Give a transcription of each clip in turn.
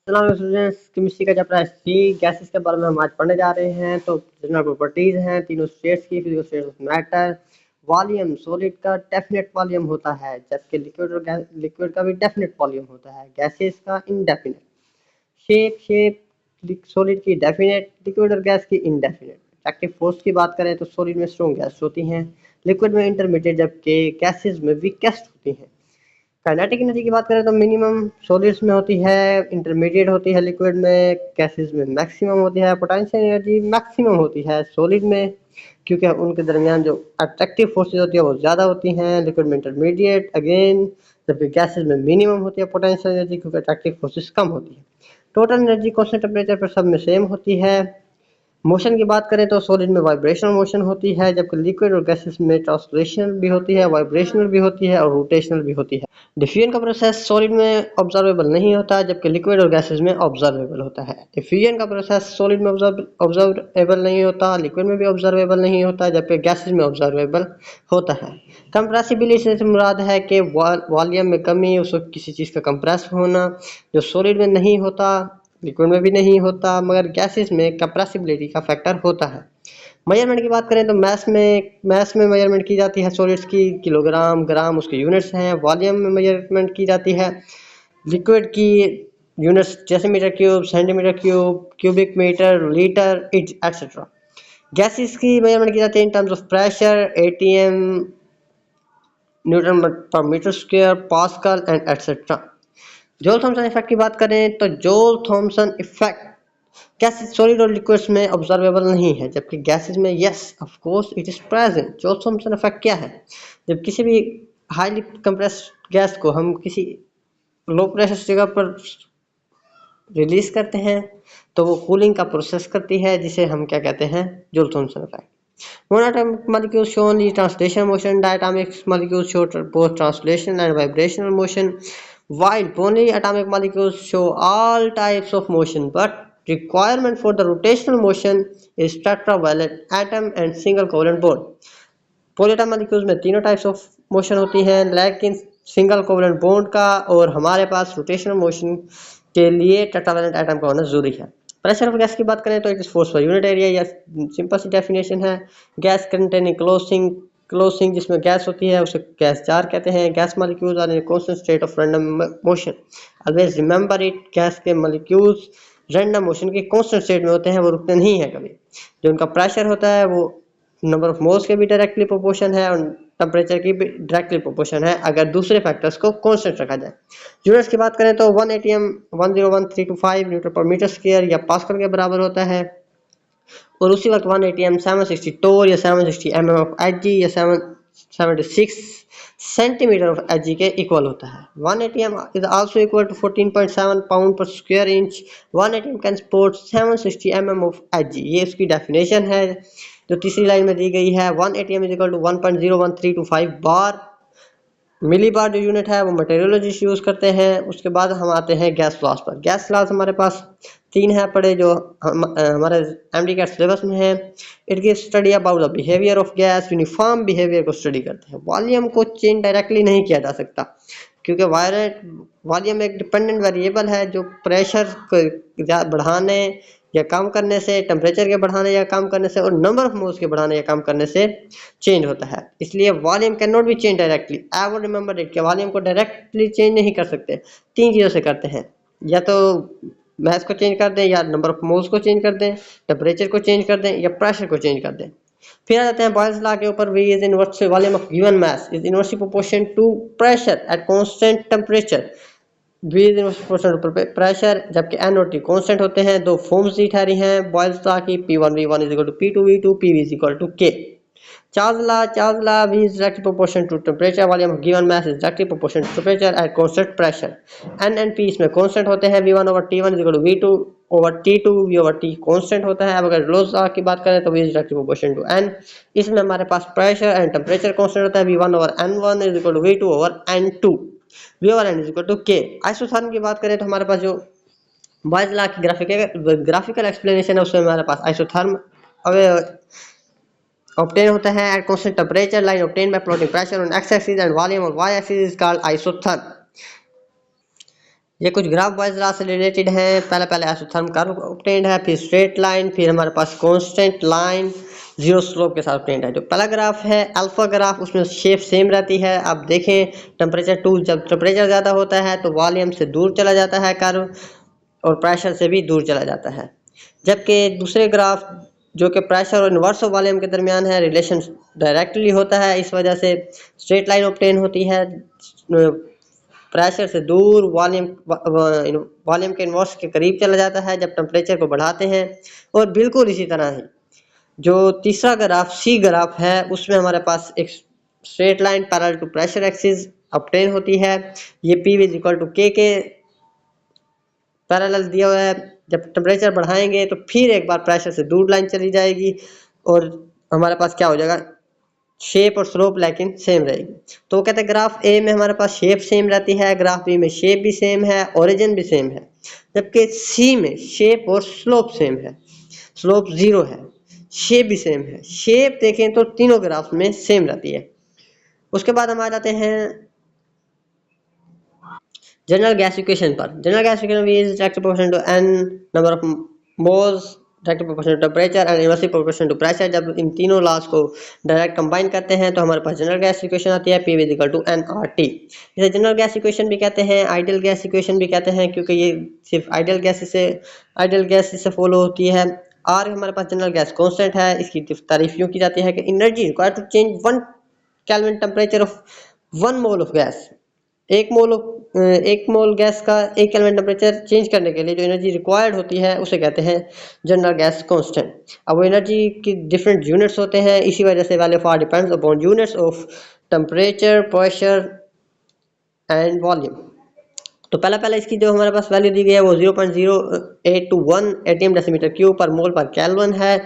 Students chemistry का chapter है सी gases के बारे में हम आज पढ़ने जा रहे हैं। तो जनरल प्रॉपर्टीज हैं तीनों स्टेट्स की, physical states of matter. Volume solid का डेफिनेट वॉल्यूम होता है, जबकि लिक्विड का भी डेफिनेट वॉल्यूम होता है। गैसेस का इनडेफिनेट। शेप सॉलिड की डेफिनेट, लिक्विड और गैस की इनडेफिनेट। एक्टिव फोर्स की बात करें तो सॉलिड में स्ट्रॉन्ग गैस होती हैं, लिक्विड में इंटरमीडिएट, जबकि गैसेस में वीकेस्ट होती हैं। काइनेटिक एनर्जी की बात करें तो मिनिमम सॉलिड्स में होती है, इंटरमीडिएट होती है लिक्विड में, गैसेस में मैक्सिमम होती है। पोटेंशियल एनर्जी मैक्सिमम होती है सॉलिड में, क्योंकि उनके दरमियान जो अट्रैक्टिव फोर्सेज होती है वो ज़्यादा होती हैं। लिक्विड में इंटरमीडिएट अगेन, जबकि गैसेस में मिनिमम होती है पोटेंशियल एनर्जी, क्योंकि अट्रैक्टिव फोर्सेज कम होती है। टोटल एनर्जी कॉन्स्टेंट टेम्परेचर पर सब में सेम होती है। मोशन की बात करें तो सॉलिड में वाइब्रेशनल मोशन होती है, जबकि लिक्विड और गैसेस में ट्रांसलेशनल भी होती है, वाइब्रेशनल भी होती है और रोटेशनल भी होती है। डिफ्यूजन का प्रोसेस सॉलिड में ऑब्जर्वेबल नहीं होता, जबकि लिक्विड और गैसेस में ऑब्जर्वेबल होता है। डिफ्यूजन का प्रोसेस सॉलिड में ऑब्जर्वेबल नहीं होता, लिक्विड में भी ऑब्जर्वेबल नहीं होता, जबकि गैसेस में ऑब्जर्वेबल होता है। कंप्रेसिबिलिटी से मुराद है कि वॉल्यूम में कमी, उसको किसी चीज़ का कंप्रेस होना, जो सॉलिड में नहीं होता, लिक्विड में भी नहीं होता, मगर गैसेस में कंप्रेसिबिलिटी का फैक्टर होता है। मेजरमेंट की बात करें तो मैस में मेजरमेंट की जाती है सॉलिड्स की, किलोग्राम, ग्राम उसके यूनिट्स हैं। वॉल्यूम में मेजरमेंट की जाती है लिक्विड की यूनिट्स, जैसे metre cube, centimetre cube, cubic metre, litre, inch etcetera. Gases की मेजरमेंट की जाती है in terms of pressure, ATM, newton per metre square, pascal and etcetera. Joule Thomson effect की बात करें तो Joule Thomson effect gases solid और liquids में ऑब्जर्वेबल नहीं है, जबकि गैसेस में yes of course it is present. Joule Thomson effect क्या है? जब किसी भी हाईली कंप्रेस्ड गैस को हम किसी लो प्रेशर जगह पर रिलीज करते हैं तो वो कूलिंग का प्रोसेस करती है, जिसे हम क्या कहते हैं? Joule Thomson effect. Monatomic molecules show only translation motion. Diatomic molecules show both translation and vibrational motion, while polyatomic molecules show all types of motion. But requirement for the rotational motion is tetravalent atom and single covalent bond. Polyatomic molecules में तीनों types of motion होती हैं, लेकिन single covalent bond का और हमारे पास rotational motion के लिए टेट्रावैलेंट एटम का होना जरूरी है। प्रेशर ऑफ गैस की बात करें तो it is force per unit area, या सिंपल सी डेफिनेशन है गैस कंटेनिंग क्लोजिंग जिसमें गैस होती है उसे गैस जार कहते हैं। Gas molecules are in constant state of random motion. Always remember it, gas के मॉलिक्यूल्स रैंडम मोशन के कांस्टेंट स्टेट में होते हैं, वो रुकते नहीं है कभी। जो उनका प्रेशर होता है वो नंबर ऑफ मोल्स के भी डायरेक्टली प्रोपोर्शन है और टेम्परेचर की भी डायरेक्टली प्रोपोर्शन है, अगर दूसरे फैक्टर्स को कांस्टेंट रखा जाए। यूनिट्स की बात करें तो 1 ATM 101,325 Newton per metre square या पास्कल के बराबर होता है, और उसी वक्त 1 एटीएम 760 टोर या 760 mm ऑफ एच या 776 सेंटीमीटर ऑफ एच के इक्वल होता है। 1 ATM is also equal to 14.7 pound per square inch. 1 ATM can support 760 mm of H, ये उसकी डेफिनेशन है जो तीसरी लाइन में दी गई है। 1 एटीएम इज इक्वल टू 1.01325 बार। मिली बार जो यूनिट है वो मटेरियोलॉजिस्ट यूज करते हैं। उसके बाद हम आते हैं गैस लॉस पर। गैस लॉस हमारे पास 3 है पड़े, जो हमारे एमडी कैट सिलेबस में है। It gives study about the behaviour of gas, uniform behaviour को स्टडी करते हैं। वॉल्यूम को चेंज डायरेक्टली नहीं किया जा सकता, क्योंकि वॉल्यूम एक डिपेंडेंट वेरिएबल है जो प्रेशर को बढ़ाने या कम करने से, टेम्परेचर के बढ़ाने या कम करने से और नंबर ऑफ मोल्स के बढ़ाने या कम करने से चेंज होता है। इसलिए volume can not be change directly. Ever remember it, कि वॉल्यूम को डायरेक्टली चेंज नहीं कर सकते। 3 चीज़ों से करते हैं, या तो मास को चेंज कर दें, या नंबर ऑफ मोल्स को चेंज कर दें, टेम्परेचर को चेंज कर दें, या प्रेशर को चेंज कर दें। फिर आ जाते हैं बॉयल्स लॉ के ऊपर। V is inversely volume of given mass is inversely proportion to pressure at constant temperature. V is inversely proportional to pressure, जबकि N और T कांस्टेंट होते हैं। दो फॉर्म्स दी ठहरी हैं बॉयल्स लॉ की, P1V1 is equal to P2V2, PV is equal to K। Charles law, V is directly proportional to temperature, volume of given mass is directly proportional to temperature at constant pressure। N and P इसमें constant होते हैं। V1 over T1 is equal to V2 over T2, V over T constant होता है। अब अगर Rolle's law की बात करें तो V is directly proportional to N, इसमें हमारे पास pressure and temperature constant होता है। V1 over N1 is equal to V2 over N2, V over N is equal to K। Isotherm की बात करें तो हमारे पास जो बॉयल्स लॉ की ग्राफिकल एक्सप्लेनेशन है, उसमें हमारे पास आइसोथर्म obtain होता है at constant temperature, line obtained by plotting pressure on x-axis and volume on y-axis is called isotherm। ये कुछ ग्राफ वाइज लॉ से रिलेटेड हैं। पहले आइसोथर्म कर्व ऑब्टेन्ड है, फिर स्ट्रेट लाइन, फिर हमारे पास कांस्टेंट लाइन जीरो स्लोप के साथ ऑब्टेन्ड है। जो पहला ग्राफ है अल्फा ग्राफ, उसमें शेप सेम रहती है। आप देखें टेम्परेचर टू, जब टेम्परेचर ज़्यादा होता है तो वॉल्यूम से दूर चला जाता है कर्व, और प्रेशर से भी दूर चला जाता है। जबकि दूसरे ग्राफ जो कि प्रेशर और इन्वर्स ऑफ वॉल्यूम के दरमियान है, रिलेशन डायरेक्टली होता है, इस वजह से स्ट्रेट लाइन ऑब्टेन होती है। प्रेशर से दूर वॉल्यूम के इन्वर्स के करीब चला जाता है जब टेम्परेचर को बढ़ाते हैं। और बिल्कुल इसी तरह ही जो तीसरा ग्राफ सी ग्राफ है, उसमें हमारे पास एक straight line parallel to pressure axis obtain होती है। ये P is equal to K के पैरेलल दिया हुआ है। जब टेम्परेचर बढ़ाएंगे तो फिर एक बार प्रेशर से दूर लाइन चली जाएगी और हमारे पास क्या हो जाएगा, शेप और स्लोप लेकिन सेम रहेगी। तो कहते हैं ग्राफ ए में हमारे पास शेप सेम रहती है, ग्राफ बी में शेप भी सेम है, ओरिजिन भी सेम है। जबकि सी में शेप और स्लोप सेम है, स्लोप जीरो है, शेप भी सेम है। शेप देखें तो तीनों ग्राफ में सेम रहती है। उसके बाद हम आ जाते हैं जनरल गैस इक्वेशन पर। General gas equation is directly proportional to n number of moles, directly proportional to temperature and inversely proportional to pressure. जब इन तीनों लॉज को डायरेक्ट कंबाइन करते हैं तो हमारे पास जनरल गैस इक्वेशन आती है P is equal to nRT। इसे जनरल गैस इक्वेशन भी कहते हैं, आइडियल गैस इक्वेशन भी कहते हैं, क्योंकि ये सिर्फ आइडियल गैस से फॉलो होती है। R हमारे पास जनरल गैस कांस्टेंट है। इसकी तारीफ यूँ की जाती है कि energy required to change 1 kelvin temperature of 1 mole of gas. एक मोल गैस का 1 केल्विन टेम्परेचर चेंज करने के लिए जो एनर्जी रिक्वायर्ड होती है उसे कहते हैं जनरल गैस कांस्टेंट। अब वो एनर्जी की डिफरेंट यूनिट्स होते हैं, इसी वजह से value of R depends upon units of temperature, pressure and volume. तो पहला इसकी जो हमारे पास वैल्यू दी गई है वो 0.0821 एटीएम डेसीमीटर क्यूब पर मोल पर केल्विन है।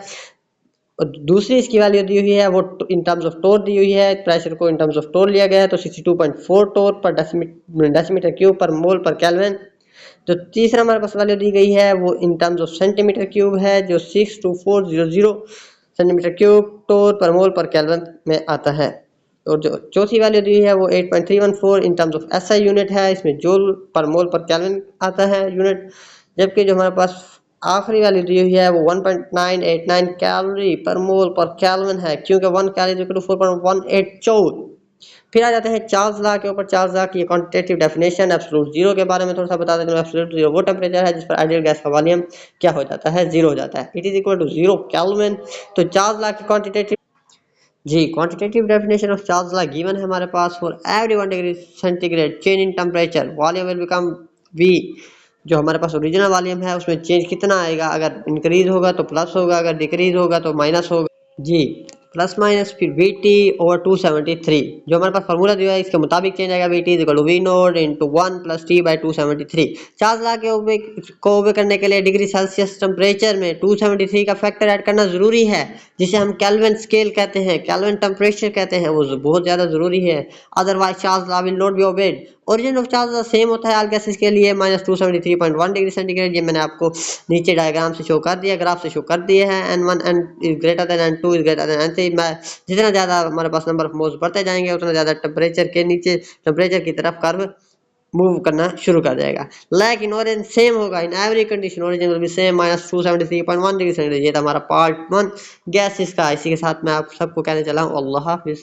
और दूसरी इसकी वैल्यू दी हुई है वो इन टर्म्स ऑफ टोर दी हुई है, प्रेशर को इन टर्म्स ऑफ टोर लिया गया है, तो 62.4 टोर पर डेसीमीटर क्यूब पर मोल पर केल्विन। जो तीसरा हमारे पास वैल्यू दी गई है वो इन टर्म्स ऑफ सेंटीमीटर क्यूब है, जो 62400 सेंटीमीटर क्यूब टोर पर मोल पर केल्विन में आता है। और जो चौथी वैल्यू दी है वो 8.314 इन टर्म्स ऑफ एसआई यूनिट है, इसमें जूल पर मोल पर केल्विन आता है यूनिट। जबकि जो हमारे पास आखिरी वैल्यू दी हुई है वो 1.989 कैलोरी पर मोल पर केल्विन है, क्योंकि 1 कैलोरी इक्वल टू 4.18 जूल। फिर आ जाते हैं चार्ल्स लॉ के ऊपर। चार्ल्स लॉ की क्वांटिटेटिव डेफिनेशन, एब्सोल्यूट जीरो के बारे में थोड़ा सा बता देते हैं। एब्सोल्यूट जीरो वो टेम्परेचर है जिस पर आइडियल गैस का वॉल्यूम क्या हो जाता है, जीरो हो जाता है। It is equal to 0 kelvin. तो चार्ल्स लॉ की quantitative definition of Charles law given है हमारे पास। For every 1 degree centigrade change in temperature volume will become V। जो हमारे पास ओरिजिनल वॉल्यूम है उसमें चेंज कितना आएगा, अगर इंक्रीज होगा तो प्लस होगा, अगर डिक्रीज होगा तो माइनस होगा। जी, प्लस माइनस फिर VT ओवर 273। जो हमारे पास फार्मूला दिया है इसके मुताबिक चेंज आएगा VT is equal to V naught into 1 plus T by 273। Charles law को ओबे करने के लिए डिग्री सेल्सियस टेम्परेचर में 273 का फैक्टर ऐड करना जरूरी है, जिसे हम केल्विन स्केल कहते हैं, केल्विन टेम्परेचर कहते हैं, वो बहुत ज़्यादा ज़रूरी है। Otherwise Charles law will not be obeyed. Origin of Charles law same होता है ऑल गैसेस के लिए, -273.1 डिग्री सेंटीग्रेड। ये मैंने आपको नीचे डायग्राम से शो कर दिया, ग्राफ से शो कर दिए हैं। N1 is greater than N2 is greater than N3। जितना ज़्यादा हमारे पास नंबर ऑफ मोल्स बढ़ते जाएंगे उतना ज़्यादा टेम्परेचर की तरफ कर्व मूव करना शुरू कर जाएगा। लेकिन ओरिजिन सेम होगा in every condition, origin will be same -273.1 degree centigrade. ये था हमारा पार्ट 1 गैसेस का। इसी के साथ मैं आप सबको कहने चला हूँ अल्लाह हाफिज़।